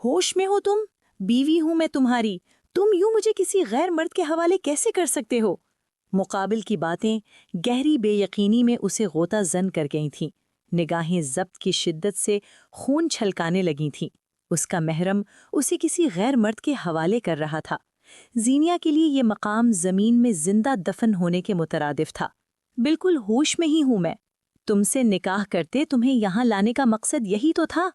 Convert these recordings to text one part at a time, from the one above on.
ہوش میں ہو تم؟ بیوی ہوں میں تمہاری، تم یوں مجھے کسی غیر مرد کے حوالے کیسے کر سکتے ہو؟ مقابل کی باتیں گہری بے یقینی میں اسے غوطہ زن کر گئی تھیں، نگاہیں ضبط کی شدت سے خون چھلکانے لگی تھیں۔ اس کا محرم اسے کسی غیر مرد کے حوالے کر رہا تھا۔ زینیا کے لیے یہ مقام زمین میں زندہ دفن ہونے کے مترادف تھا۔ بالکل ہوش میں ہی ہوں میں۔ تم سے نکاح کرتے تمہیں یہاں لانے کا مقصد یہی تو تھا۔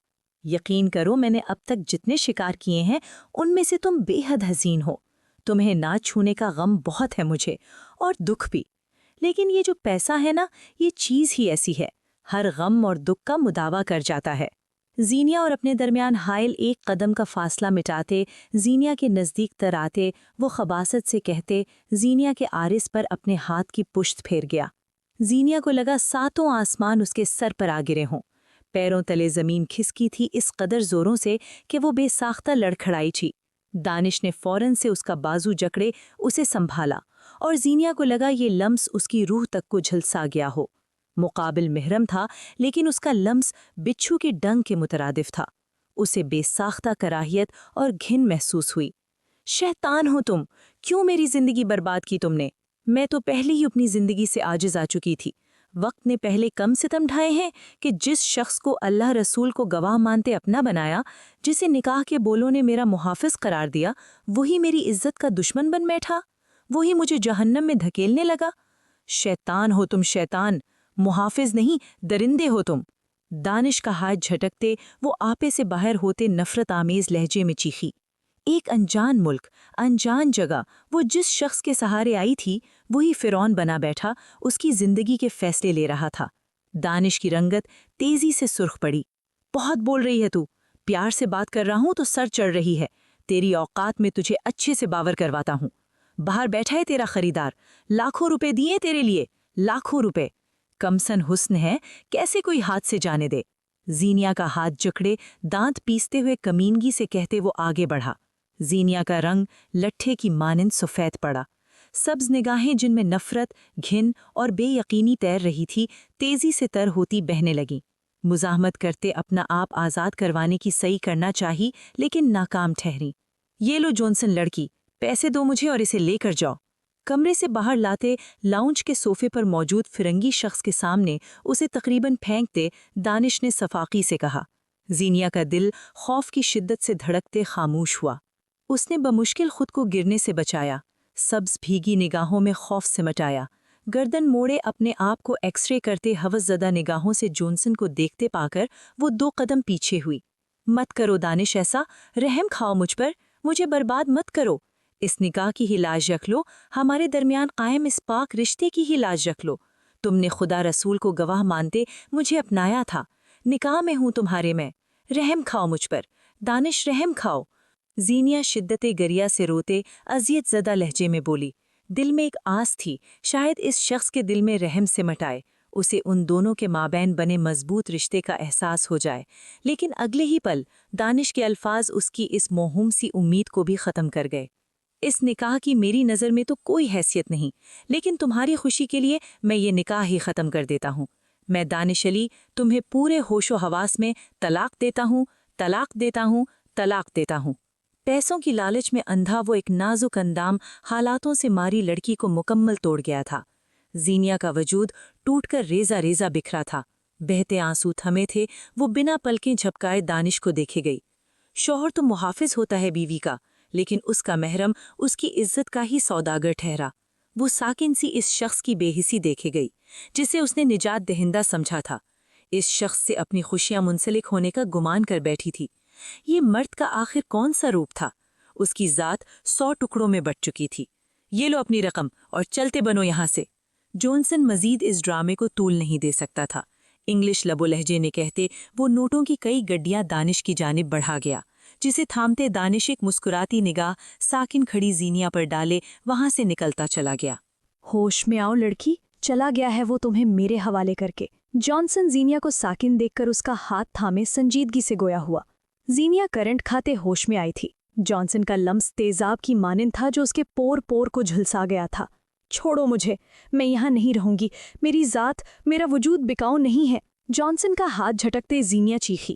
یقین کرو میں نے اب تک جتنے شکار کیے ہیں ان میں سے تم بے حد حسین ہو۔ تمہیں نہ چھونے کا غم بہت ہے مجھے، اور دکھ بھی، لیکن یہ جو پیسہ ہے نا، یہ چیز ہی ایسی ہے، ہر غم اور دکھ کا مداوع کر جاتا ہے۔ زینیا اور اپنے درمیان حائل ایک قدم کا فاصلہ مٹاتے، زینیا کے نزدیک تر آتے، وہ خباثت سے کہتے، زینیا کے عارض پر اپنے ہاتھ کی پشت پھیر گیا۔ زینیا کو لگا ساتوں آسمان اس کے سر پر آ گرے ہوں۔ پیروں تلے زمین کھسکی تھی اس قدر زوروں سے کہ وہ بے ساختہ لڑکھڑائی تھی۔ دانش نے فوراً سے اس کا بازو جکڑے اسے سنبھالا، اور زینیا کو لگا یہ لمس اس کی روح تک کو جھلسا گیا ہو۔ مقابل محرم تھا، لیکن اس کا لمس بچھو کے ڈنگ کے مترادف تھا۔ اسے بے ساختہ کراہیت اور گھن محسوس ہوئی۔ شیطان ہو تم، کیوں میری زندگی برباد کی تم نے؟ میں تو پہلے ہی اپنی زندگی سے عاجز آ چکی تھی۔ وقت نے پہلے کم ستم ڈھائے ہیں کہ جس شخص کو اللہ رسول کو گواہ مانتے اپنا بنایا، جسے نکاح کے بولوں نے میرا محافظ قرار دیا، وہی میری عزت کا دشمن بن بیٹھا، وہی مجھے جہنم میں دھکیلنے لگا۔ شیطان ہو تم، شیطان، محافظ نہیں درندے ہو تم۔ دانش کا ہاتھ جھٹکتے وہ آپے سے باہر ہوتے نفرت آمیز لہجے میں چیخی۔ ایک انجان ملک، انجان جگہ، وہ جس شخص کے سہارے آئی تھی وہی فرعون بنا بیٹھا اس کی زندگی کے فیصلے لے رہا تھا۔ دانش کی رنگت تیزی سے سرخ پڑی۔ بہت بول رہی ہے تو، پیار سے بات کر رہا ہوں تو سر چڑھ رہی ہے۔ تیری اوقات میں تجھے اچھے سے باور کرواتا ہوں۔ باہر بیٹھا ہے تیرا خریدار، لاکھوں روپے دیے تیرے لیے، لاکھوں روپے۔ کمسن حسن ہے، کیسے کوئی ہاتھ سے جانے دے؟ زینیا کا ہاتھ جکڑے دانت پیستے ہوئے کمینگی سے کہتے وہ آگے بڑھا۔ زینیا کا رنگ لٹھے کی مانند سفید پڑا۔ سبز نگاہیں جن میں نفرت، گھن اور بے یقینی تیر رہی تھی، تیزی سے تر ہوتی بہنے لگیں۔ مزاحمت کرتے اپنا آپ آزاد کروانے کی صحیح کرنا چاہی، لیکن ناکام ٹھہری۔ یہ لو جونسن لڑکی، پیسے دو مجھے اور اسے لے کر جاؤ۔ کمرے سے باہر لاتے لاؤنج کے صوفے پر موجود فرنگی شخص کے سامنے اسے تقریباً پھینکتے دانش نے صفاقی سے کہا۔ زینیا کا دل خوف کی شدت سے دھڑکتے خاموش ہوا۔ اس نے بمشکل خود کو گرنے سے بچایا، سبز بھیگی نگاہوں میں خوف سمٹایا۔ گردن موڑے اپنے آپ کو ایکس رے کرتے ہوس زدہ نگاہوں سے جونسن کو دیکھتے پا کر وہ 2 قدم پیچھے ہوئی۔ مت کرو دانش ایسا، رحم کھاؤ مجھ پر، مجھے برباد مت کرو۔ اس نکاح کی ہی لاج رکھ لو، ہمارے درمیان قائم اس پاک رشتے کی ہی لاج رکھ لو۔ تم نے خدا رسول کو گواہ مانتے مجھے اپنایا تھا، نکاح میں ہوں تمہارے میں، رحم کھاؤ مجھ پر، دانش رحم کھاؤ۔ زینیا شدت گریا سے روتے اذیت زدہ لہجے میں بولی۔ دل میں ایک آس تھی، شاید اس شخص کے دل میں رحم سمٹ آئے، اسے ان دونوں کے مابین بنے مضبوط رشتے کا احساس ہو جائے، لیکن اگلے ہی پل دانش کے الفاظ اس کی اس موہوم سی امید کو بھی ختم کر گئے۔ اس نکاح کی میری نظر میں تو کوئی حیثیت نہیں، لیکن تمہاری خوشی کے لیے میں یہ نکاح ہی ختم کر دیتا ہوں۔ میں دانش علی تمہیں پورے ہوش و حواس میں طلاق دیتا ہوں، طلاق دیتا ہوں، طلاق دیتا ہوں۔ پیسوں کی لالچ میں اندھا وہ ایک نازک اندام حالاتوں سے ماری لڑکی کو مکمل توڑ گیا تھا۔ زینیا کا وجود ٹوٹ کر ریزہ ریزہ بکھرا تھا، بہتے آنسو تھمے تھے، وہ بنا پلکیں جھپکائے دانش کو دیکھے گئی۔ شوہر تو محافظ ہوتا ہے بیوی کا، لیکن اس کا محرم اس کی عزت کا ہی سوداگر ٹھہرا۔ وہ ساکن سی اس شخص کی بے حسی دیکھے گئی جسے اس نے نجات دہندہ سمجھا تھا، اس شخص سے اپنی خوشیاں منسلک ہونے کا گمان کر بیٹھی تھی۔ یہ مرد کا آخر کون سا روپ تھا؟ اس کی ذات 100 ٹکڑوں میں بٹ چکی تھی۔ یہ لو اپنی رقم اور چلتے بنو یہاں سے۔ جونسن مزید اس ڈرامے کو طول نہیں دے سکتا تھا۔ انگلش لب و لہجے نے کہتے وہ نوٹوں کی کئی گڈیاں دانش کی جانب بڑھا گیا، جسے تھامتے دانش ایک مسکراتی نگاہ ساکن کھڑی زینیا پر ڈالے وہاں سے نکلتا چلا گیا۔ ہوش میں آؤ لڑکی، چلا گیا ہے وہ تمہیں میرے حوالے کر کے۔ جانسن زینیا کو ساکن دیکھ کر اس کا ہاتھ تھامے سنجیدگی سے گویا ہوا۔ زینیا کرنٹ کھاتے ہوش میں آئی تھی۔ جانسن کا لمس تیزاب کی مانند تھا جو اس کے پور پور کو جھلسا گیا تھا۔ چھوڑو مجھے، میں یہاں نہیں رہوں گی، میری ذات، میرا وجود بکاؤ نہیں ہے۔ جانسن کا ہاتھ جھٹکتے زینیا چیخی۔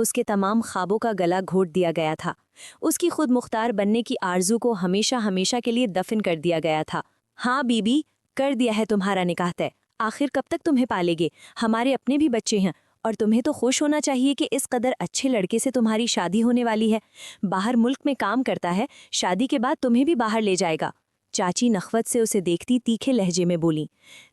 اس کے تمام خوابوں کا گلا گھونٹ دیا گیا تھا۔ اس کی خود مختار بننے کی آرزو کو ہمیشہ ہمیشہ کے لیے دفن کر دیا گیا تھا۔ ہاں بی بی، کر دیا ہے تمہارا نکاح طے۔ آخر کب تک تمہیں پالے گے؟ ہمارے اپنے بھی بچے ہیں، اور تمہیں تو خوش ہونا چاہیے کہ اس قدر اچھے لڑکے سے تمہاری شادی ہونے والی ہے۔ باہر ملک میں کام کرتا ہے، شادی کے بعد تمہیں بھی باہر لے جائے گا۔ چاچی نخوت سے اسے دیکھتی تیکھے لہجے میں بولی۔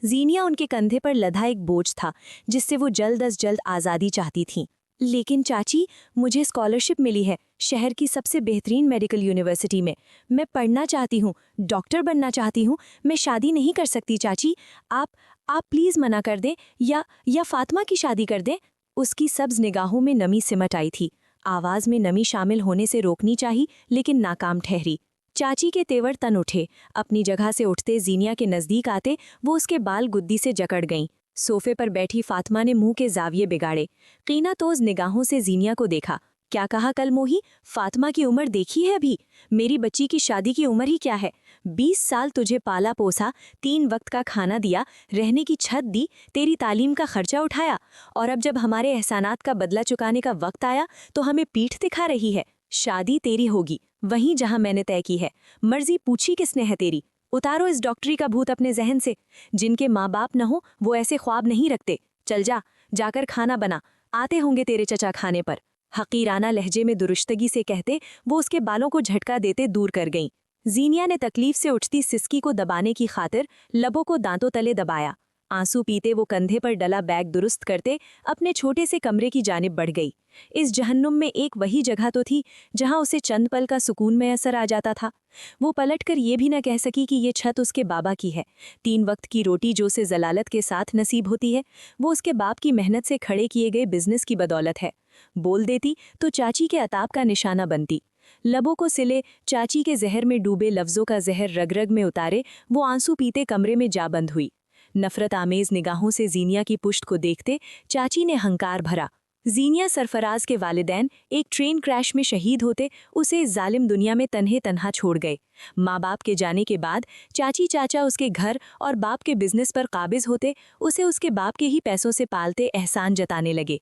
زینیا ان کے کندھے پر لدھا ایک بوجھ تھا جس سے وہ جلد از جلد آزادی چاہتی تھیں۔ لیکن چاچی، مجھے اسکالرشپ ملی ہے شہر کی سب سے بہترین میڈیکل یونیورسٹی میں پڑھنا چاہتی ہوں، ڈاکٹر بننا چاہتی ہوں۔ میں شادی نہیں کر سکتی چاچی، آپ پلیز منع کر دیں یا فاطمہ کی شادی کر دیں۔ اس کی سبز نگاہوں میں نمی سمٹ آئی تھی۔ آواز میں نمی شامل ہونے سے روکنی چاہی لیکن ناکام ٹھہری۔ چاچی کے تیور تن اٹھے۔ اپنی جگہ سے اٹھتے زینیا کے نزدیک آتے وہ اس کے بال گدی سے جکڑ گئیں۔ صوفے پر بیٹھی فاطمہ نے منہ کے زاویے بگاڑے، قینہ توز نگاہوں سے زینیا کو دیکھا۔ کیا کہا کل موہی؟ فاطمہ کی عمر دیکھی ہے ابھی؟ میری بچی کی شادی کی عمر ہی کیا ہے؟ 20 سال تجھے پالا پوسا، 3 وقت کا کھانا دیا، رہنے کی چھت دی، تیری تعلیم کا خرچہ اٹھایا، اور اب جب ہمارے احسانات کا بدلہ چکانے کا وقت آیا تو ہمیں پیٹھ دکھا رہی ہے۔ شادی تیری ہوگی وہیں جہاں میں نے طے کی ہے۔ مرضی پوچھی کس نے ہے تیری؟ اتارو اس ڈاکٹری کا بھوت اپنے ذہن سے۔ جن کے ماں باپ نہ ہو وہ ایسے خواب نہیں رکھتے۔ چل جا کر کھانا بنا، آتے ہوں گے تیرے چچا کھانے پر۔ حقیرانہ لہجے میں درشتگی سے کہتے وہ اس کے بالوں کو جھٹکا دیتے دور کر گئیں۔ زینیا نے تکلیف سے اٹھتی سسکی کو دبانے کی خاطر لبوں کو دانتوں تلے دبایا۔ آنسو پیتے وہ کندھے پر ڈلا بیگ درست کرتے اپنے چھوٹے سے کمرے کی جانب بڑھ گئی۔ اس جہنم میں ایک وہی جگہ تو تھی جہاں اسے چند پل کا سکون میسر آ جاتا تھا۔ وہ پلٹ کر یہ بھی نہ کہہ سکی کہ یہ چھت اس کے بابا کی ہے۔ 3 وقت کی روٹی جو اسے ضلالت کے ساتھ نصیب ہوتی ہے وہ اس کے باپ کی محنت سے کھڑے کیے گئے بزنس کی بدولت ہے۔ بول دیتی تو چاچی کے عتاب کا نشانہ بنتی۔ لبوں کو سلے چاچی کے زہر میں ڈوبے لفظوں کا زہر رگ رگ میں اتارے وہ آنسو پیتے کمرے میں جا بند ہوئی۔ نفرت آمیز نگاہوں سے زینیا کی پشت کو دیکھتے چاچی نے ہنکار بھرا۔ زینیا سرفراز کے والدین ایک ٹرین کریش میں شہید ہوتے اسے اس ظالم دنیا میں تنہا چھوڑ گئے۔ ماں باپ کے جانے کے بعد چاچی چاچا اس کے گھر اور باپ کے بزنس پر قابض ہوتے اسے اس کے باپ کے ہی پیسوں سے پالتے احسان جتانے لگے۔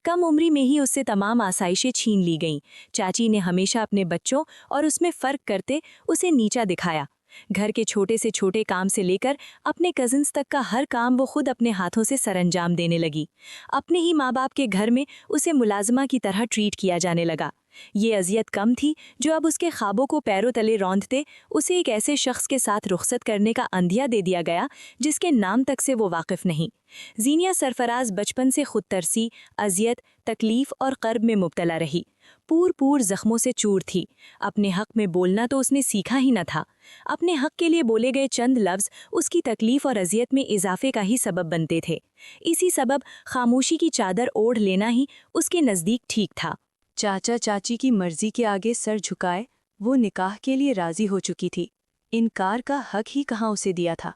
کم عمری میں ہی اس سے تمام آسائشیں چھین لی گئیں۔ چاچی نے ہمیشہ اپنے بچوں اور اس میں فرق کرتے اسے نیچا دکھایا۔ گھر کے چھوٹے سے چھوٹے کام سے لے کر اپنے کزنز تک کا ہر کام وہ خود اپنے ہاتھوں سے سر انجام دینے لگی۔ اپنے ہی ماں باپ کے گھر میں اسے ملازمہ کی طرح ٹریٹ کیا جانے لگا۔ یہ اذیت کم تھی جو اب اس کے خوابوں کو پیروں تلے روندتے اسے ایک ایسے شخص کے ساتھ رخصت کرنے کا اندھیا دے دیا گیا جس کے نام تک سے وہ واقف نہیں۔ زینیا سرفراز بچپن سے خود ترسی، اذیت، تکلیف اور کرب میں مبتلا رہی۔ پور زخموں سے چور تھی۔ اپنے حق میں بولنا تو اس نے سیکھا ہی نہ تھا۔ اپنے حق کے لیے بولے گئے چند لفظ اس کی تکلیف اور اذیت میں اضافے کا ہی سبب بنتے تھے۔ اسی سبب خاموشی کی چادر اوڑھ لینا ہی اس کے نزدیک ٹھیک تھا۔ چاچا چاچی کی مرضی کے آگے سر جھکائے وہ نکاح کے لیے راضی ہو چکی تھی۔ انکار کا حق ہی کہاں اسے دیا تھا۔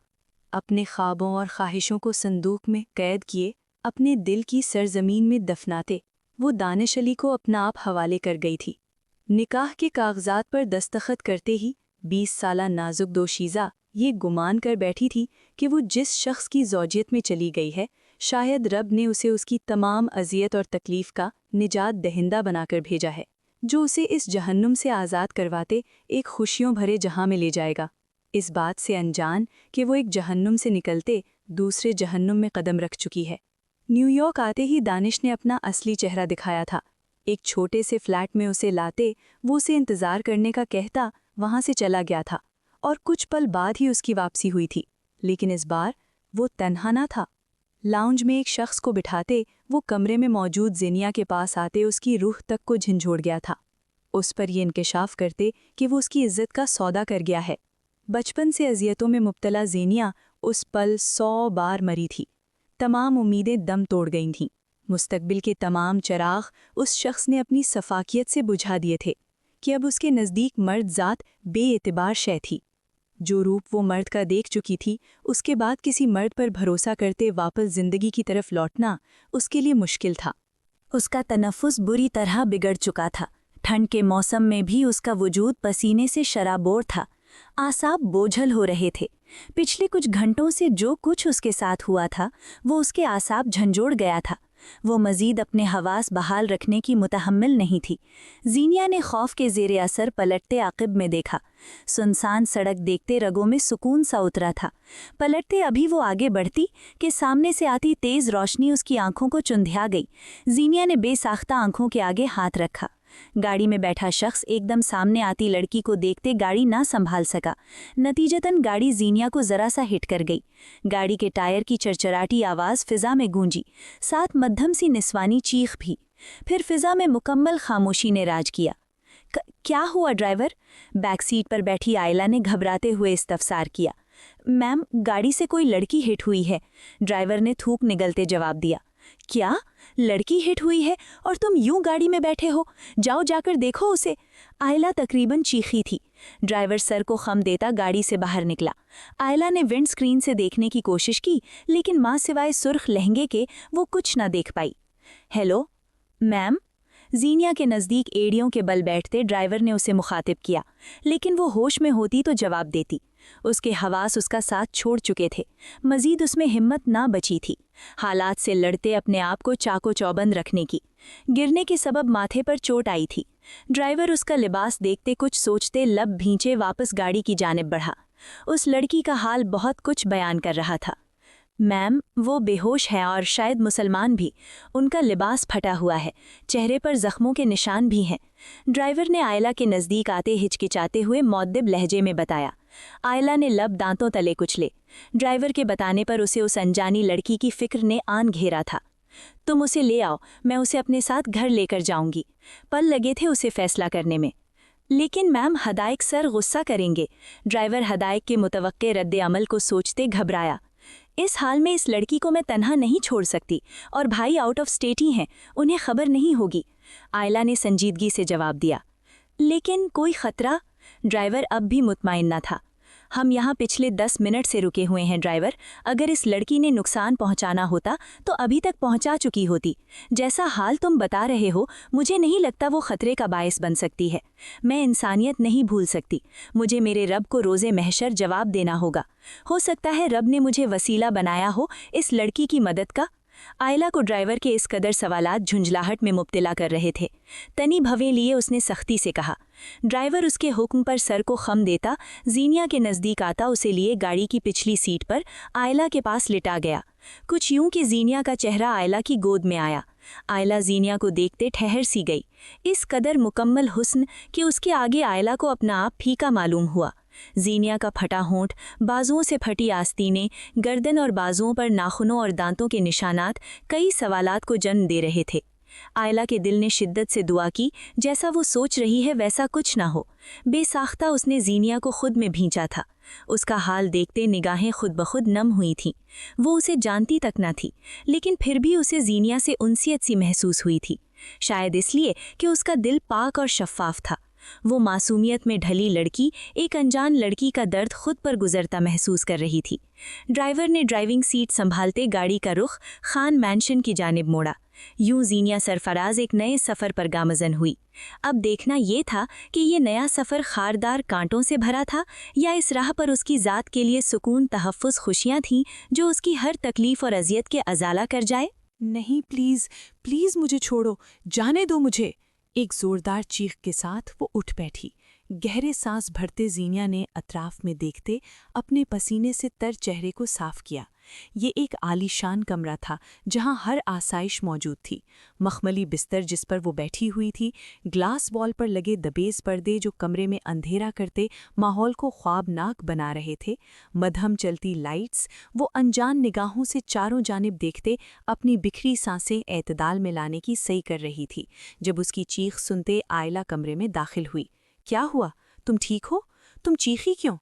اپنے خوابوں اور خواہشوں کو صندوق میں قید کیے اپنے دل کی سرزمین میں دفناتے وہ دانش علی کو اپنا آپ حوالے کر گئی تھی۔ نکاح کے کاغذات پر دستخط کرتے ہی 20 سالہ نازک دوشیزہ یہ گمان کر بیٹھی تھی کہ وہ جس شخص کی زوجیت میں چلی گئی ہے شاید رب نے اسے اس کی تمام اذیت اور تکلیف کا نجات دہندہ بنا کر بھیجا ہے، جو اسے اس جہنم سے آزاد کرواتے ایک خوشیوں بھرے جہاں میں لے جائے گا، اس بات سے انجان کہ وہ ایک جہنم سے نکلتے دوسرے جہنم میں قدم رکھ چکی ہے۔ نیو یارک آتے ہی دانش نے اپنا اصلی چہرہ دکھایا تھا۔ ایک چھوٹے سے فلیٹ میں اسے لاتے وہ اسے انتظار کرنے کا کہتا وہاں سے چلا گیا تھا، اور کچھ پل بعد ہی اس کی واپسی ہوئی تھی، لیکن اس بار وہ تنہا نہ تھا۔ لاؤنج میں ایک شخص کو بٹھاتے وہ کمرے میں موجود زینیا کے پاس آتے اس کی روح تک کو جھنجھوڑ گیا تھا۔ اس پر یہ انکشاف کرتے کہ وہ اس کی عزت کا سودا کر گیا ہے۔ بچپن سے اذیتوں میں مبتلا زینیا اس پل 100 بار مری تھی۔ تمام امیدیں دم توڑ گئی تھیں۔ مستقبل کے تمام چراغ اس شخص نے اپنی سفاکیت سے بجھا دیے تھے کہ اب اس کے نزدیک مرد ذات بے اعتبار شے تھی۔ جو روپ وہ مرد کا دیکھ چکی تھی اس کے بعد کسی مرد پر بھروسہ کرتے واپس زندگی کی طرف لوٹنا اس کے لیے مشکل تھا۔ اس کا تنفس بری طرح بگڑ چکا تھا۔ ٹھنڈ کے موسم میں بھی اس کا وجود پسینے سے شرابور تھا۔ اعصاب بوجھل ہو رہے تھے۔ پچھلے کچھ گھنٹوں سے جو کچھ اس کے ساتھ ہوا تھا وہ اس کے اعصاب جھنجھوڑ گیا تھا۔ وہ مزید اپنے حواس بحال رکھنے کی متحمل نہیں تھی۔ زینیا نے خوف کے زیر اثر پلٹتے عقب میں دیکھا۔ سنسان سڑک دیکھتے رگوں میں سکون سا اترا تھا۔ پلٹتے ابھی وہ آگے بڑھتی کہ سامنے سے آتی تیز روشنی اس کی آنکھوں کو چندھیا گئی۔ زینیا نے بے ساختہ آنکھوں کے آگے ہاتھ رکھا۔ گاڑی میں بیٹھا شخص ایک دم سامنے آتی لڑکی کو دیکھتے گاڑی نہ سنبھال سکا۔ نتیجتاً گاڑی زینیا کو ذرا سا ہٹ کر گئی۔ گاڑی کے ٹائر کی چرچراتی آواز فضا میں گونجی، ساتھ مدھم سی نسوانی چیخ بھی۔ پھر فضا میں مکمل خاموشی نے راج کیا۔ کیا ہوا ڈرائیور؟ بیک سیٹ پر بیٹھی آئلہ نے گھبراتے ہوئے استفسار کیا۔ میم، گاڑی سے کوئی لڑکی ہٹ ہوئی ہے، ڈرائیور نے تھوک نگلتے جواب دیا۔ کیا؟ لڑکی ہٹ ہوئی ہے اور تم یوں گاڑی میں بیٹھے ہو؟ جاؤ جا کر دیکھو اسے، آئلہ تقریباً چیخی تھی۔ ڈرائیور سر کو خم دیتا گاڑی سے باہر نکلا۔ آئلہ نے ونڈ سکرین سے دیکھنے کی کوشش کی، لیکن ماں سوائے سرخ لہنگے کے وہ کچھ نہ دیکھ پائی۔ Hello ma'am? زینیا کے نزدیک ایڑیوں کے بل بیٹھتے ڈرائیور نے اسے مخاطب کیا، لیکن وہ ہوش میں ہوتی تو جواب دیتی۔ اس کے حواس اس کا ساتھ چھوڑ چکے تھے، مزید اس میں ہمت نہ بچی تھی حالات سے لڑتے اپنے آپ کو چاقو چوبند رکھنے کی۔ گرنے کے سبب ماتھے پر چوٹ آئی تھی۔ ڈرائیور اس کا لباس دیکھتے کچھ سوچتے لب بھینچے واپس گاڑی کی جانب بڑھا۔ اس لڑکی کا حال بہت کچھ بیان کر رہا تھا۔ میم، وہ بے ہوش ہے اور شاید مسلمان بھی، ان کا لباس پھٹا ہوا ہے، چہرے پر زخموں کے نشان بھی ہیں، ڈرائیور نے آئلہ کے نزدیک آتے ہچکچاتے ہوئے مؤدب لہجے میں بتایا۔ آئلہ نے لب دانتوں تلے کچلے۔ ڈرائیور کے بتانے پر اسے اس انجانی لڑکی کی فکر نے آن گھیرا تھا۔ تم اسے لے آؤ، میں اسے اپنے ساتھ گھر لے کر جاؤں گی۔ پل لگے تھے اسے فیصلہ کرنے میں۔ لیکن میم، ہدایک سر غصہ کریں گے۔ ڈرائیور ہدایک کے متوقع رد عمل کو سوچتے گھبرایا۔ اس حال میں اس لڑکی کو میں تنہا نہیں چھوڑ سکتی، اور بھائی آؤٹ آف اسٹیٹ ہی ہیں، انہیں خبر نہیں ہوگی، آئلہ نے سنجیدگی سے جواب دیا۔ لیکن کوئی خطرہ؟ ڈرائیور اب بھی مطمئن نہ تھا۔ ہم یہاں پچھلے 10 منٹ سے رکے ہوئے ہیں ڈرائیور، اگر اس لڑکی نے نقصان پہنچانا ہوتا تو ابھی تک پہنچا چکی ہوتی۔ جیسا حال تم بتا رہے ہو، مجھے نہیں لگتا وہ خطرے کا باعث بن سکتی ہے۔ میں انسانیت نہیں بھول سکتی، مجھے میرے رب کو روزے محشر جواب دینا ہوگا۔ ہو سکتا ہے رب نے مجھے وسیلہ بنایا ہو اس لڑکی کی مدد کا۔ آئلہ کو ڈرائیور کے اس قدر سوالات جھنجھلاہٹ میں مبتلا کر رہے تھے۔ تنی بھویں لیے اس نے سختی سے کہا۔ ڈرائیور اس کے حکم پر سر کو خم دیتا زینیا کے نزدیک آتا، اسے لیے گاڑی کی پچھلی سیٹ پر آئلہ کے پاس لٹا گیا۔ کچھ یوں کہ زینیا کا چہرہ آئلہ کی گود میں آیا۔ آئلہ زینیا کو دیکھتے ٹھہر سی گئی، اس قدر مکمل حسن کہ اس کے آگے آئلہ کو اپنا آپ پھیکا معلوم ہوا۔ زینیا کا پھٹا ہونٹ، بازوؤں سے پھٹی آستینیں، گردن اور بازوؤں پر ناخنوں اور دانتوں کے نشانات کئی سوالات کو جنم دے رہے تھے۔ آئلہ کے دل نے شدت سے دعا کی جیسا وہ سوچ رہی ہے ویسا کچھ نہ ہو۔ بے ساختہ اس نے زینیا کو خود میں بھینچا تھا۔ اس کا حال دیکھتے نگاہیں خود بخود نم ہوئی تھیں۔ وہ اسے جانتی تک نہ تھی، لیکن پھر بھی اسے زینیا سے انسیت سی محسوس ہوئی تھی، شاید اس لیے کہ اس کا دل پاک اور شفاف تھا۔ وہ معصومیت میں ڈھلی لڑکی ایک انجان لڑکی کا درد خود پر گزرتا محسوس کر رہی تھی۔ ڈرائیور نے ڈرائیونگ سیٹ سنبھالتے گاڑی کا رخ خان مینشن کی جانب موڑا۔ یوں زینیا سرفراز ایک نئے سفر پر گامزن ہوئی۔ اب دیکھنا یہ تھا کہ یہ نیا سفر خاردار کانٹوں سے بھرا تھا یا اس راہ پر اس کی ذات کے لیے سکون، تحفظ، خوشیاں تھیں جو اس کی ہر تکلیف اور اذیت کے ازالہ کر جائے۔ نہیں، پلیز پلیز مجھے چھوڑو، جانے دو مجھے۔ ایک زوردار چیخ کے ساتھ وہ اٹھ بیٹھی۔ گہرے سانس بھرتے زینیا نے اطراف میں دیکھتے اپنے پسینے سے تر چہرے کو صاف کیا۔ یہ ایک عالیشان کمرہ تھا جہاں ہر آسائش موجود تھی۔ مخملی بستر جس پر وہ بیٹھی ہوئی تھی، گلاس وال پر لگے دبیز پردے جو کمرے میں اندھیرا کرتے ماحول کو خوابناک بنا رہے تھے، مدھم چلتی لائٹس، وہ انجان نگاہوں سے چاروں جانب دیکھتے اپنی بکھری سانسیں اعتدال میں لانے کی سعی کر رہی تھی جب اس کی چیخ سنتے آئلہ کمرے میں داخل ہوئی۔ کیا ہوا؟ تم ٹھیک ہو؟ تم چیخی کیوں؟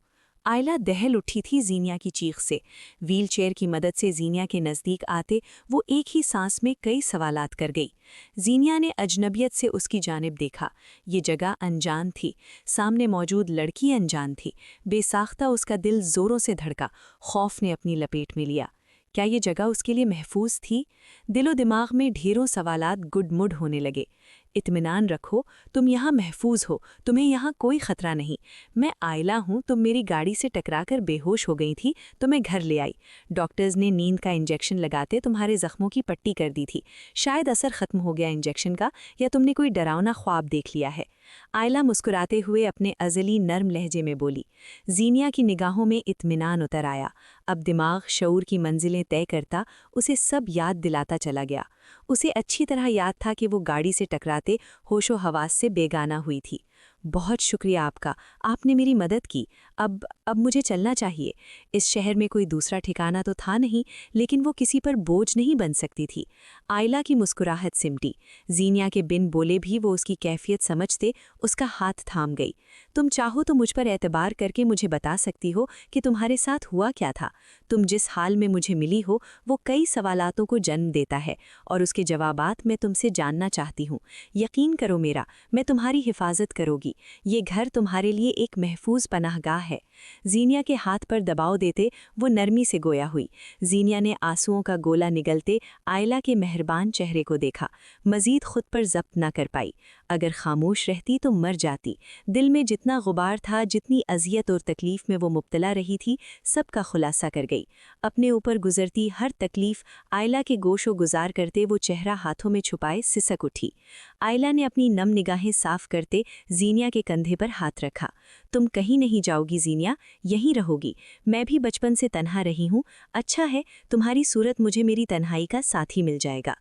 آئلہ دہل اٹھی تھی زینیا کی چیخ سے۔ ویل چیئر کی مدد سے زینیا کے نزدیک آتے وہ ایک ہی سانس میں کئی سوالات کر گئی۔ زینیا نے اجنبیت سے اس کی جانب دیکھا۔ یہ جگہ انجان تھی، سامنے موجود لڑکی انجان تھی۔ بے ساختہ اس کا دل زوروں سے دھڑکا، خوف نے اپنی لپیٹ میں لیا۔ کیا یہ جگہ اس کے لیے محفوظ تھی؟ دل و دماغ میں ڈھیروں سوالات گڈ مڈ ہونے لگے۔ اطمینان رکھو، تم یہاں محفوظ ہو، تمہیں یہاں کوئی خطرہ نہیں۔ میں آئلہ ہوں، تم میری گاڑی سے ٹکرا کر بے ہوش ہو گئی تھی تو میں گھر لے آئی۔ ڈاکٹرز نے نیند کا انجیکشن لگاتے تمہارے زخموں کی پٹی کر دی تھی۔ شاید اثر ختم ہو گیا انجیکشن کا، یا تم نے کوئی ڈراؤنا خواب دیکھ لیا ہے۔ آئلہ مسکراتے ہوئے اپنے ازلی نرم لہجے میں بولی۔ زینیا کی نگاہوں میں اطمینان اتر آیا۔ اب دماغ شعور کی منزلیں طے کرتا اسے سب یاد دلاتا چلا گیا۔ اسے اچھی طرح یاد تھا کہ وہ گاڑی سے ٹکراتے ہوش و حواس سے بیگانہ ہوئی تھی۔ بہت شکریہ آپ کا، آپ نے میری مدد کی۔ اب مجھے چلنا چاہیے۔ اس شہر میں کوئی دوسرا ٹھکانہ تو تھا نہیں، لیکن وہ کسی پر بوجھ نہیں بن سکتی تھی۔ آئلہ کی مسکراہٹ سمٹی۔ زینیا کے بن بولے بھی وہ اس کی کیفیت سمجھتے اس کا ہاتھ تھام گئی۔ تم چاہو تو مجھ پر اعتبار کر کے مجھے بتا سکتی ہو کہ تمہارے ساتھ ہوا کیا تھا۔ تم جس حال میں مجھے ملی ہو وہ کئی سوالاتوں کو جنم دیتا ہے، اور اس کے جوابات میں تم سے جاننا چاہتی ہوں۔ یقین کرو میرا، میں تمہاری حفاظت کروں گی۔ یہ گھر تمہارے لیے ایک محفوظ پناہ گاہ ہے۔ زینیا کے ہاتھ پر دباؤ دیتے وہ نرمی سے گویا ہوئی۔ زینیا نے آنسوؤں کا گولا نگلتے آئلہ کے مہربان چہرے کو دیکھا، مزید خود پر ضبط نہ کر پائی۔ اگر خاموش رہتی تو مر جاتی۔ دل میں جتنا غبار تھا، جتنی اذیت اور تکلیف میں وہ مبتلا رہی تھی، سب کا خلاصہ کر گئی۔ اپنے اوپر گزرتی ہر تکلیف آئلہ کے گوش و گزار کرتے وہ چہرہ ہاتھوں میں چھپائے سسک اٹھی۔ آئلہ نے اپنی نم نگاہیں صاف کرتے زینیا کے کندھے پر ہاتھ رکھا۔ تم کہیں نہیں جاؤ گی زینیا، یہیں رہو گی۔ میں بھی بچپن سے تنہا رہی ہوں، اچھا ہے تمہاری صورت مجھے میری تنہائی کا ساتھی مل جائے گا۔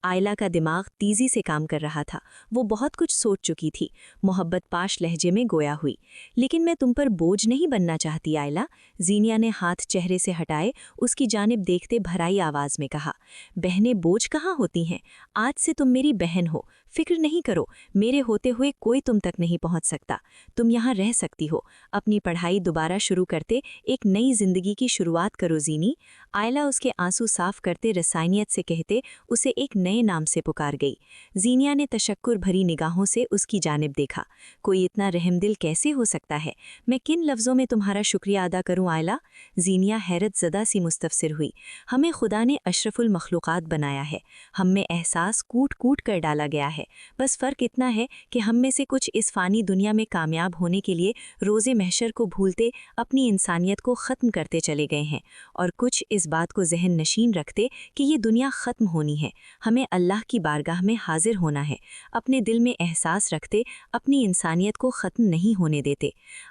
آئلہ کا دماغ تیزی سے کام کر رہا تھا، وہ بہت کچھ سوچ چکی تھی۔ محبت پاش لہجے میں گویا ہوئی۔ لیکن میں تم پر بوجھ نہیں بننا چاہتی آئلہ۔ زینیا نے ہاتھ چہرے سے ہٹائے اس کی جانب دیکھتے بھرائی آواز میں کہا۔ بہنیں بوجھ کہاں ہوتی ہیں؟ آج سے تم میری بہن ہو، فکر نہیں کرو، میرے ہوتے ہوئے کوئی تم تک نہیں پہنچ سکتا۔ تم یہاں رہ سکتی ہو، اپنی پڑھائی دوبارہ شروع کرتے ایک نئی زندگی کی شروعات کرو زینی۔ آئلہ اس کے آنسو صاف کرتے رسائنیت سے کہتے اسے ایک نئے نام سے پکار گئی۔ زینیا نے تشکر بھری نگاہوں سے اس کی جانب دیکھا۔ کوئی اتنا رحم دل کیسے ہو سکتا ہے؟ میں کن لفظوں میں تمہارا شکریہ ادا کروں آئلہ؟ زینیا حیرت زدہ سی مستفسر ہوئی۔ ہمیں خدا نے اشرف المخلوقات بنایا ہے، ہم میں احساس کوٹ کوٹ کر ڈالا گیا ہے، بس فرق اتنا ہے کہ ہم میں سے کچھ اس فانی دنیا میں کامیاب ہونے کے لیے روز محشر کو بھولتے اپنی انسانیت کو ختم کرتے چلے گئے ہیں، اور کچھ اس بات کو ذہن نشین رکھتے کہ یہ دنیا ختم ہونی ہے، ہمیں اللہ کی بارگاہ میں حاضر ہونا ہے، اپنے دل میں احساس رکھتے اپنی انسانیت کو ختم نہیں ہونے دیتے۔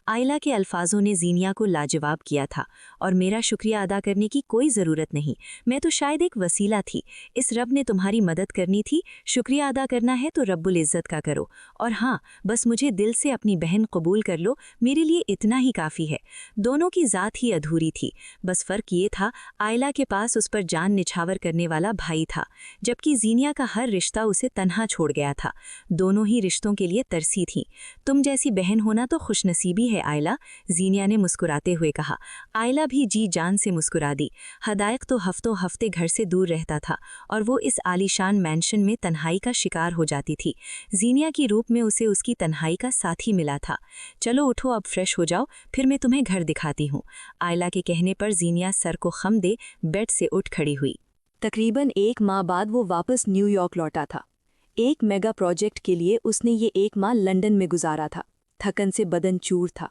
آئلہ کے الفاظوں نے زینیا کو لاجواب کیا تھا۔ اور میرا شکریہ ادا کرنے کی کوئی ضرورت نہیں، میں تو شاید ایک وسیلہ تھی، اس رب نے تمہاری مدد کرنی تھی، شکریہ ادا کرنا ہے تو رب العزت کا کرو، اور ہاں بس مجھے دل سے اپنی بہن قبول کر لو، میرے لیے اتنا ہی کافی ہے۔ دونوں کی ذات ہی ادھوری تھی، بس فرق یہ تھا آئلہ کے پاس اس پر جان نچھاور کرنے والا بھائی تھا، جبکہ زینیا کا ہر رشتہ اسے تنہا چھوڑ گیا تھا۔ دونوں ہی رشتوں کے لیے ترسی تھیں۔ تم جیسی بہن ہونا تو خوش نصیبی ہے آئلہ، زینیا نے مسکراتے ہوئے کہا۔ آئلہ بھی جی جان سے مسکرا دی۔ حدائق تو ہفتوں ہفتے گھر سے دور رہتا تھا، اور وہ اس عالیشان مینشن میں تنہائی کا شکار ہو جاتی تھی۔ زینیا کی روپ میں اسے اس کی تنہائی کا ساتھی ملا تھا۔ چلو اٹھو، اب فریش ہو جاؤ، پھر میں تمہیں گھر دکھاتی ہوں۔ آئلہ کے کہنے پر زینیا سر کو خم دے بیڈ سے اٹھ کھڑی ہوئی۔ تقریباً 1 ماہ بعد وہ واپس نیو یارک لوٹا تھا۔ ایک میگا پروجیکٹ کے لیے اس نے یہ 1 ماہ لندن میں گزارا تھا۔ تھکن سے بدن چور تھا،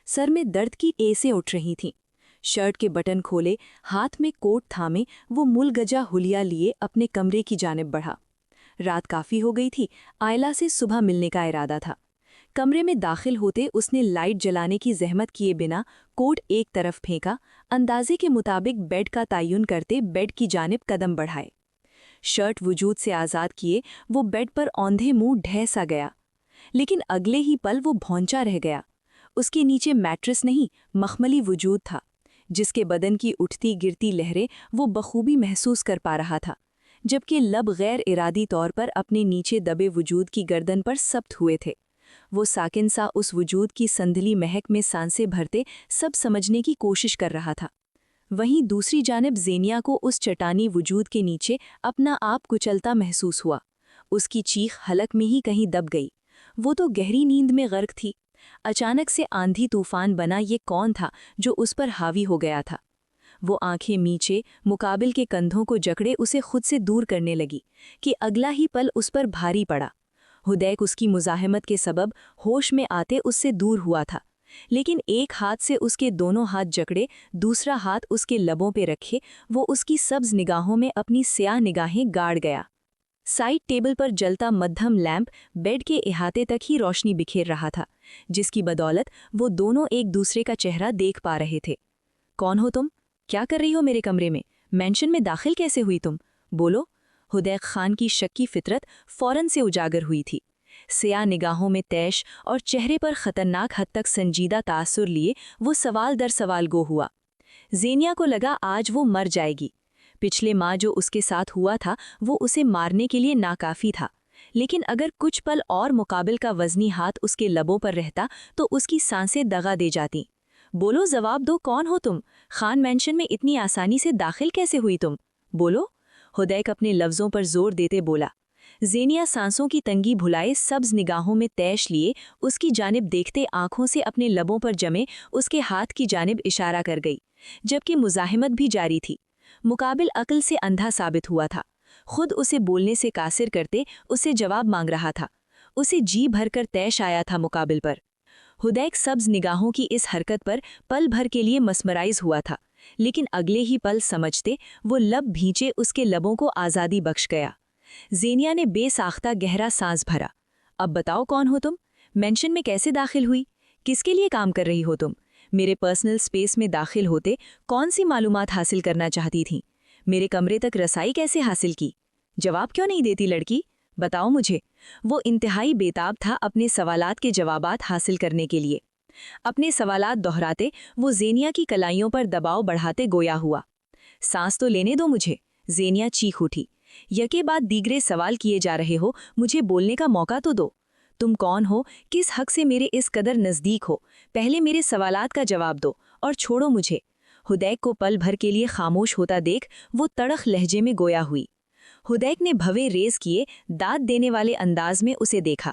سر میں درد کی ایسیں اٹھ رہی تھیں۔ شرٹ کے بٹن کھولے، ہاتھ میں کوٹ تھامے وہ مل گجا ہولیا لیے اپنے کمرے کی جانب بڑھا۔ رات کافی ہو گئی تھی، آئلہ سے صبح ملنے کا ارادہ تھا۔ کمرے میں داخل ہوتے اس نے لائٹ جلانے کی زحمت کیے بنا کوٹ ایک طرف پھینکا، اندازے کے مطابق بیڈ کا تعین کرتے بیڈ کی جانب قدم بڑھائے۔ شرٹ وجود سے آزاد کیے وہ بیڈ پر اوندھے منہ ڈھہ گیا، لیکن اگلے ہی پل وہ بھونچا رہ گیا۔ اس کے نیچے میٹرس نہیں، مخملی وجود تھا، جس کے بدن کی اٹھتی گرتی لہریں وہ بخوبی محسوس کر پا رہا تھا، جبکہ لب غیر ارادی طور پر اپنے نیچے دبے وجود کی گردن پر ثبت ہوئے تھے۔ وہ ساکن سا اس وجود کی سندھلی مہک میں سانسیں بھرتے سب سمجھنے کی کوشش کر رہا تھا۔ وہیں دوسری جانب زینیا کو اس چٹانی وجود کے نیچے اپنا آپ کچلتا محسوس ہوا۔ اس کی چیخ حلق میں ہی کہیں دب گئی۔ وہ تو گہری نیند میں غرق تھی۔ اچانک سے آندھی طوفان بنا یہ کون تھا جو اس پر حاوی ہو گیا تھا؟ وہ آنکھیں میچے مقابل کے کندھوں کو جکڑے اسے خود سے دور کرنے لگی کہ اگلا ہی پل اس پر بھاری پڑا۔ ہدیک اس کی مزاحمت کے سبب ہوش میں آتے اس سے دور ہوا تھا، لیکن ایک ہاتھ سے اس کے دونوں ہاتھ جکڑے، دوسرا ہاتھ اس کے لبوں پہ رکھے وہ اس کی سبز نگاہوں میں اپنی سیاہ نگاہیں گاڑ گیا۔ سائڈ ٹیبل پر جلتا مدھم لیمپ بیڈ کے احاطے تک ہی روشنی بکھیر رہا تھا، جس کی بدولت وہ دونوں ایک دوسرے کا چہرہ دیکھ پا رہے تھے۔ کون ہو تم؟ کیا کر رہی ہو میرے کمرے میں؟ مینشن میں داخل کیسے ہوئی تم؟ بولو۔ ہدیق خان کی شکی فطرت فوراً سے اجاگر ہوئی تھی۔ سیاہ نگاہوں میں تیش اور چہرے پر خطرناک حد تک سنجیدہ تاثر لیے وہ سوال در سوال گو ہوا۔ زینیا کو لگا آج وہ مر جائے گی۔ پچھلے ماہ جو اس کے ساتھ ہوا تھا وہ اسے مارنے کے لیے ناکافی تھا، لیکن اگر کچھ پل اور مقابل کا وزنی ہاتھ اس کے لبوں پر رہتا تو اس کی سانسیں دغا دے جاتیں۔ بولو، جواب دو، کون ہو تم؟ خان مینشن میں اتنی آسانی سے داخل کیسے ہوئی تم؟ بولو۔ ہدیک اپنے لفظوں پر زور دیتے بولا۔ زینیا سانسوں کی تنگی بھلائے سبز نگاہوں میں تیش لیے اس کی جانب دیکھتے آنکھوں سے اپنے لبوں پر جمے اس کے ہاتھ کی جانب اشارہ کر گئی، جبکہ مزاحمت بھی جاری تھی۔ مقابل عقل سے اندھا ثابت ہوا تھا، خود اسے بولنے سے قاصر کرتے اسے جواب مانگ رہا تھا۔ اسے جی بھر کر تیش آیا تھا مقابل پر۔ ہدیک سبز نگاہوں کی اس حرکت پر پل بھر کے لیے مسمرائز ہوا تھا، لیکن اگلے ہی پل سمجھتے وہ لب بھینچے اس کے لبوں کو آزادی بخش گیا۔ زینیا نے بے ساختہ گہرا سانس بھرا۔ اب بتاؤ کون ہو تم؟ مینشن میں کیسے داخل ہوئی؟ کس کے لیے کام کر رہی ہو تم؟ میرے پرسنل سپیس میں داخل ہوتے کون سی معلومات حاصل کرنا چاہتی تھیں؟ میرے کمرے تک رسائی کیسے حاصل کی؟ جواب کیوں نہیں دیتی لڑکی؟ بتاؤ مجھے۔ وہ انتہائی بےتاب تھا اپنے سوالات کے جوابات حاصل کرنے کے لیے۔ اپنے سوالات دہراتے وہ زینیا کی کلائیوں پر دباؤ بڑھاتے گویا ہوا۔ سانس تو لینے دو مجھے۔ زینیا چیخ اٹھی۔ یکے بعد دیگرے سوال کیے جا رہے ہو، مجھے بولنے کا موقع تو دو۔ تم کون ہو؟ کس حق سے میرے اس قدر نزدیک ہو؟ پہلے میرے سوالات کا جواب دو اور چھوڑو مجھے۔ ہدیک کو پل بھر کے لیے خاموش ہوتا دیکھ وہ تڑخ لہجے میں گویا ہوئی۔ ہدیک نے بھویں ریز کیے داد دینے والے انداز میں اسے دیکھا۔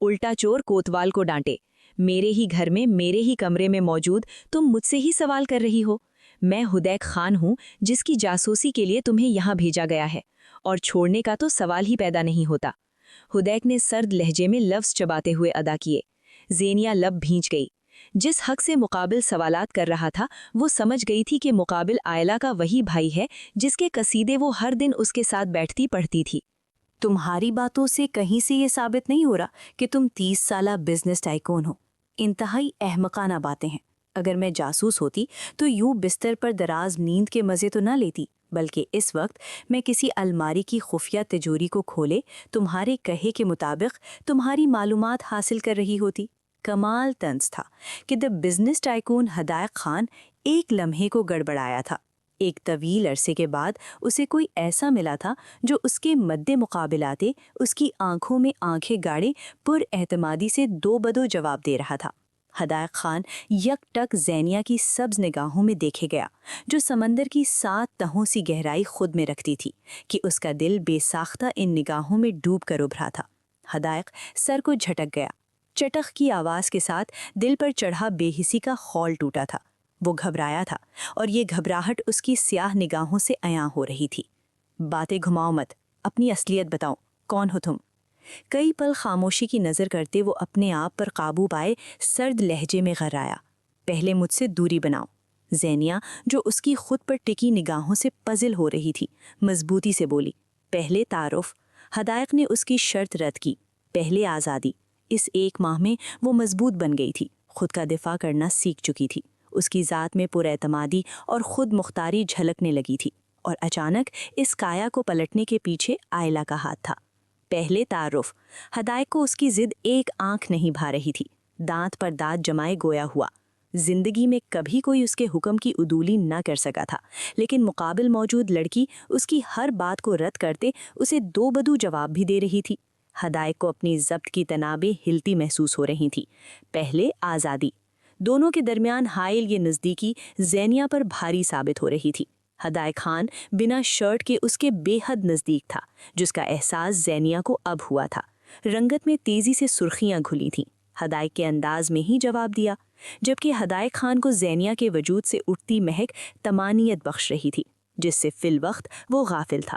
الٹا چور کوتوال کو ڈانٹے۔ میرے ہی گھر میں، میرے ہی کمرے میں موجود تم مجھ سے ہی سوال کر رہی ہو؟ میں ہدیک خان ہوں جس کی جاسوسی کے لیے تمہیں یہاں بھیجا گیا ہے، اور چھوڑنے کا تو سوال ہی پیدا نہیں ہوتا۔ ہدیک نے سرد لہجے میں لفظ چباتے ہوئے ادا کیے۔ زینیا لب بھینچ گئی۔ جس حق سے مقابل سوالات کر رہا تھا وہ سمجھ گئی تھی کہ مقابل آئلہ کا وہی بھائی ہے جس کے قصیدے وہ ہر دن اس کے ساتھ بیٹھتی پڑھتی تھی۔ تمہاری باتوں سے کہیں سے یہ ثابت نہیں ہو رہا کہ تم 30 سالہ بزنس ٹائکون ہو۔ انتہائی احمقانہ باتیں ہیں۔ اگر میں جاسوس ہوتی تو یوں بستر پر دراز نیند کے مزے تو نہ لیتی، بلکہ اس وقت میں کسی الماری کی خفیہ تجوری کو کھولے تمہارے کہے کے مطابق تمہاری معلومات حاصل کر رہی ہوتی۔ کمال طنز تھا کہ دی بزنس ٹائکون ہدایق خان ایک لمحے کو گڑبڑایا تھا۔ ایک طویل عرصے کے بعد اسے کوئی ایسا ملا تھا جو اس کے مد مقابل آتے اس کی آنکھوں میں آنکھیں گاڑے پر اعتمادی سے دو بدو جواب دے رہا تھا۔ ہدایق خان یک ٹک زینیا کی سبز نگاہوں میں دیکھے گیا، جو سمندر کی 7 تہوں سی گہرائی خود میں رکھتی تھی کہ اس کا دل بے ساختہ ان نگاہوں میں ڈوب کر ابھرا تھا۔ ہدایق سر کو جھٹک گیا۔ چٹخ کی آواز کے ساتھ دل پر چڑھا بے حسی کا خول ٹوٹا تھا۔ وہ گھبرایا تھا اور یہ گھبراہٹ اس کی سیاہ نگاہوں سے عیاں ہو رہی تھی۔ باتیں گھماؤ مت، اپنی اصلیت بتاؤ، کون ہو تم؟ کئی پل خاموشی کی نظر کرتے وہ اپنے آپ پر قابو پائے سرد لہجے میں غرایا۔ پہلے مجھ سے دوری بناؤ۔ زینیا، جو اس کی خود پر ٹکی نگاہوں سے پزل ہو رہی تھی، مضبوطی سے بولی۔ پہلے تعارف۔ ہدایق نے اس کی شرط رد کی۔ پہلے آزادی۔ اس ایک ماہ میں وہ مضبوط بن گئی تھی، خود کا دفاع کرنا سیکھ چکی تھی۔ اس کی ذات میں پر اعتمادی اور خود مختاری جھلکنے لگی تھی، اور اچانک اس کایا کو پلٹنے کے پیچھے آئلہ کا ہاتھ تھا۔ پہلے تعارف۔ ہدایق کو اس کی ضد ایک آنکھ نہیں بھا رہی تھی، دانت پر دانت جمائے گویا ہوا۔ زندگی میں کبھی کوئی اس کے حکم کی عدولی نہ کر سکا تھا، لیکن مقابل موجود لڑکی اس کی ہر بات کو رد کرتے اسے دو بدو جواب بھی دے رہی تھی۔ ہدایق کو اپنی ضبط کی تنابیں ہلتی محسوس ہو رہی تھی۔ پہلے آزادی۔ دونوں کے درمیان حائل یہ نزدیکی زینیا پر بھاری ثابت ہو رہی تھی۔ ہدایق خان بنا شرٹ کے اس کے بے حد نزدیک تھا، جس کا احساس زینیا کو اب ہوا تھا۔ رنگت میں تیزی سے سرخیاں گھلی تھیں۔ ہدایق کے انداز میں ہی جواب دیا، جبکہ ہدایق خان کو زینیا کے وجود سے اٹھتی مہک طمانینت بخش رہی تھی، جس سے فی الوقت وہ غافل تھا۔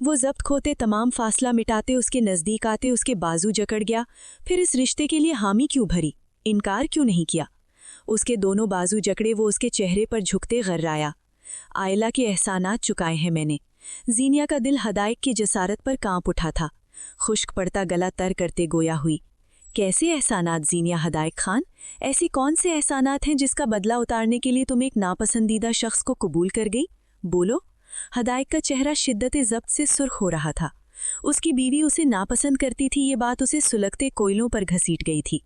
وہ ضبط کھوتے تمام فاصلہ مٹاتے اس کے نزدیک آتے اس کے بازو جکڑ گیا. پھر اس رشتے کے لیے حامی کیوں بھری، انکار کیوں نہیں کیا؟ اس کے دونوں بازو جکڑے وہ اس کے چہرے پر جھکتے غرایا. آئلہ کے احسانات چکائے ہیں میں نے. زینیا کا دل حدائق کی جسارت پر کانپ اٹھا تھا. خشک پڑتا گلا تر کرتے گویا ہوئی. کیسے احسانات زینیا حدائق خان؟ ایسی کون سے احسانات ہیں جس کا بدلہ اتارنے کے لیے تم ایک ناپسندیدہ شخص کو قبول کر گئی؟ بولو. حدائق کا چہرہ شدت ضبط سے سرخ ہو رہا تھا. اس کی بیوی اسے ناپسند کرتی تھی، یہ بات اسے سلگتے کوئلوں پر گھسیٹ گئی تھی.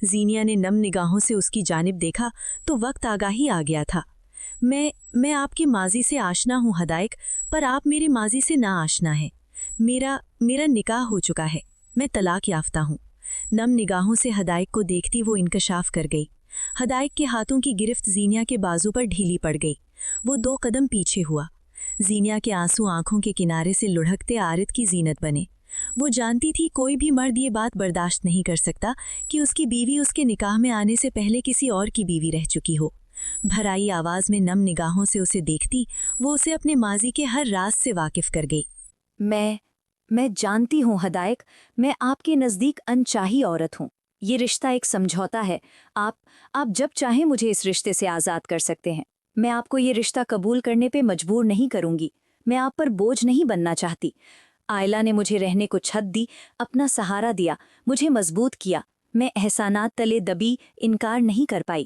زینیا نے نم نگاہوں سے اس کی جانب دیکھا تو وقت آگاہی آ گیا تھا. میں آپ کے ماضی سے آشنا ہوں حدائق، پر آپ میرے ماضی سے نا آشنا ہے. میرا نکاح ہو چکا ہے، میں طلاق یافتہ ہوں. نم نگاہوں سے حدائق کو دیکھتی وہ انکشاف کر گئی. حدائق کے ہاتھوں کی گرفت زینیا کے بازو پر ڈھیلی پڑ گئی. وہ 2 قدم پیچھے ہوا. زینیا کے آنسو آنکھوں کے کنارے سے لڑھکتے عارت کی زینت بنے. وہ جانتی تھی کوئی بھی مرد یہ بات برداشت نہیں کر سکتا کہ اس کی بیوی اس کے نکاح میں آنے سے پہلے کسی اور کی بیوی رہ چکی ہو. بھرائی آواز میں نم نگاہوں سے اسے دیکھتی وہ اسے اپنے ماضی کے ہر راز سے واقف کر گئی. میں جانتی ہوں حدائق، میں آپ کے نزدیک انچاہی عورت ہوں. یہ رشتہ ایک سمجھوتا ہے. آپ جب چاہیں مجھے اس رشتے سے آزاد کر سکتے ہیں. میں آپ کو یہ رشتہ قبول کرنے پہ مجبور نہیں کروں گی. میں آپ پر بوجھ نہیں بننا چاہتی. آئلہ نے مجھے رہنے کو چھت دی، اپنا سہارا دیا، مجھے مضبوط کیا. میں احسانات تلے دبی انکار نہیں کر پائی.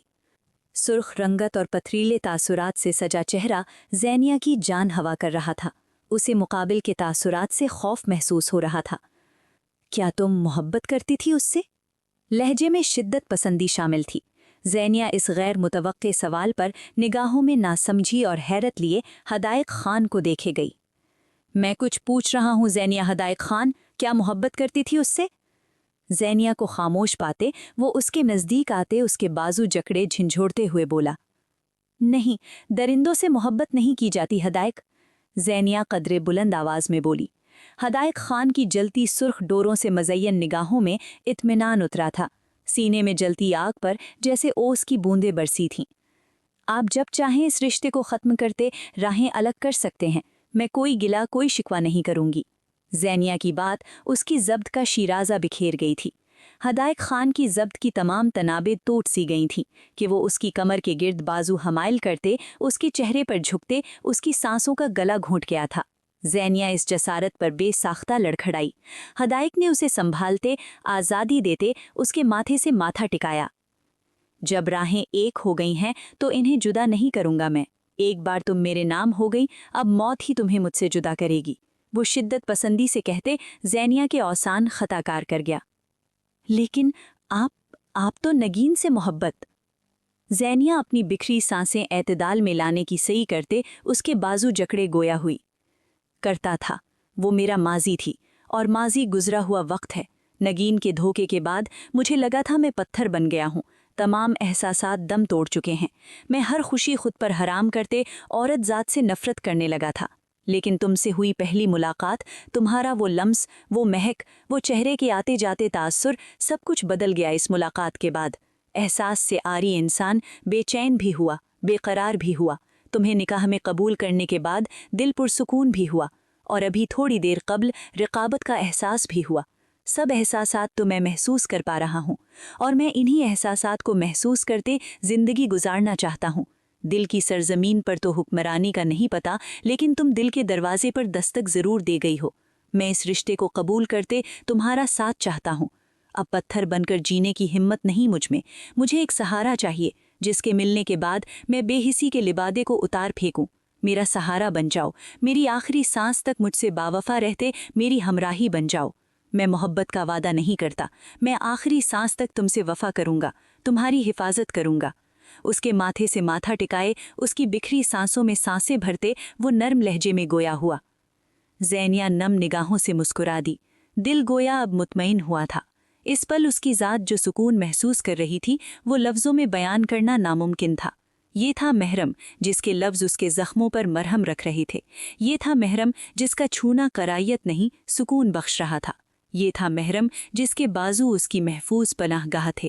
سرخ رنگت اور پتھریلے تاثرات سے سجا چہرہ زینیا کی جان ہوا کر رہا تھا. اسے مقابل کے تاثرات سے خوف محسوس ہو رہا تھا. کیا تم محبت کرتی تھی اس سے؟ لہجے میں شدت پسندی شامل تھی. زینیا اس غیر متوقع سوال پر نگاہوں میں ناسمجھی اور حیرت لیے حدائق خان کو دیکھے گئی. میں کچھ پوچھ رہا ہوں زینیا حدائق خان، کیا محبت کرتی تھی اس سے؟ زینیا کو خاموش پاتے وہ اس کے نزدیک آتے اس کے بازو جکڑے جھنجھوڑتے ہوئے بولا، نہیں، درندوں سے محبت نہیں کی جاتی حدائق. زینیا قدرے بلند آواز میں بولی. حدائق خان کی جلتی سرخ ڈوروں سے مزین نگاہوں میں اطمینان اترا تھا. سینے میں جلتی آگ پر جیسے اوس کی بوندیں برسی تھیں. آپ جب چاہیں اس رشتے کو ختم کرتے راہیں الگ کر سکتے ہیں. میں کوئی گلا کوئی شکوہ نہیں کروں گی. زینیا کی بات اس کی ضبط کا شیرازہ بکھیر گئی تھی. حدائق خان کی ضبط کی تمام تنابیں ٹوٹ سی گئی تھیں کہ وہ اس کی کمر کے گرد بازو حمائل کرتے، اس کے چہرے پر جھکتے، اس کی سانسوں کا گلا گھونٹ گیا تھا. زینیا اس جسارت پر بے ساختہ لڑکھڑائی. حدائق نے اسے سنبھالتے، آزادی دیتے اس کے ماتھے سے ماتھا ٹکایا. جب راہیں ایک ہو گئی ہیں تو انہیں جدا نہیں کروں گا میں. ایک بار تم میرے نام ہو گئی، اب موت ہی تمہیں مجھ سے جدا کرے گی. وہ شدت پسندی سے کہتے زینیا کے اوسان خطا کار کر گیا. لیکن آپ تو نگین سے محبت. زینیا اپنی بکھری سانسیں اعتدال میں لانے کی صحیح کرتے اس کے بازو جکڑے گویا ہوئی. کرتا تھا، وہ میرا ماضی تھی اور ماضی گزرا ہوا وقت ہے. نگین کے دھوکے کے بعد مجھے لگا تھا میں پتھر بن گیا ہوں. تمام احساسات دم توڑ چکے ہیں. میں ہر خوشی خود پر حرام کرتے عورت ذات سے نفرت کرنے لگا تھا. لیکن تم سے ہوئی پہلی ملاقات، تمہارا وہ لمس، وہ مہک، وہ چہرے کے آتے جاتے تاثر، سب کچھ بدل گیا اس ملاقات کے بعد. احساس سے آری انسان بے چین بھی ہوا، بے قرار بھی ہوا. تمہیں نکاح میں قبول کرنے کے بعد دل پرسکون بھی ہوا، اور ابھی تھوڑی دیر قبل رقابت کا احساس بھی ہوا. سب احساسات تو میں محسوس کر پا رہا ہوں، اور میں انہی احساسات کو محسوس کرتے زندگی گزارنا چاہتا ہوں. دل کی سرزمین پر تو حکمرانی کا نہیں پتا، لیکن تم دل کے دروازے پر دستک ضرور دے گئی ہو. میں اس رشتے کو قبول کرتے تمہارا ساتھ چاہتا ہوں. اب پتھر بن کر جینے کی ہمت نہیں مجھ میں. مجھے ایک سہارا چاہیے جس کے ملنے کے بعد میں بے حسی کے لبادے کو اتار پھینکوں. میرا سہارا بن جاؤ. میری آخری سانس تک مجھ سے باوفا رہتے میری ہمراہی بن جاؤ. میں محبت کا وعدہ نہیں کرتا. میں آخری سانس تک تم سے وفا کروں گا، تمہاری حفاظت کروں گا. اس کے ماتھے سے ماتھا ٹکائے اس کی بکھری سانسوں میں سانسیں بھرتے وہ نرم لہجے میں گویا ہوا. زینیا نم نگاہوں سے مسکرا دی. دل گویا اب مطمئن ہوا تھا. اس پل اس کی ذات جو سکون محسوس کر رہی تھی وہ لفظوں میں بیان کرنا ناممکن تھا. یہ تھا محرم جس کے لفظ اس کے زخموں پر مرہم رکھ رہے تھے. یہ تھا محرم جس کا چھونا کرائیت نہیں سکون بخش رہا تھا. یہ تھا محرم جس کے بازو اس کی محفوظ پناہ گاہ تھے.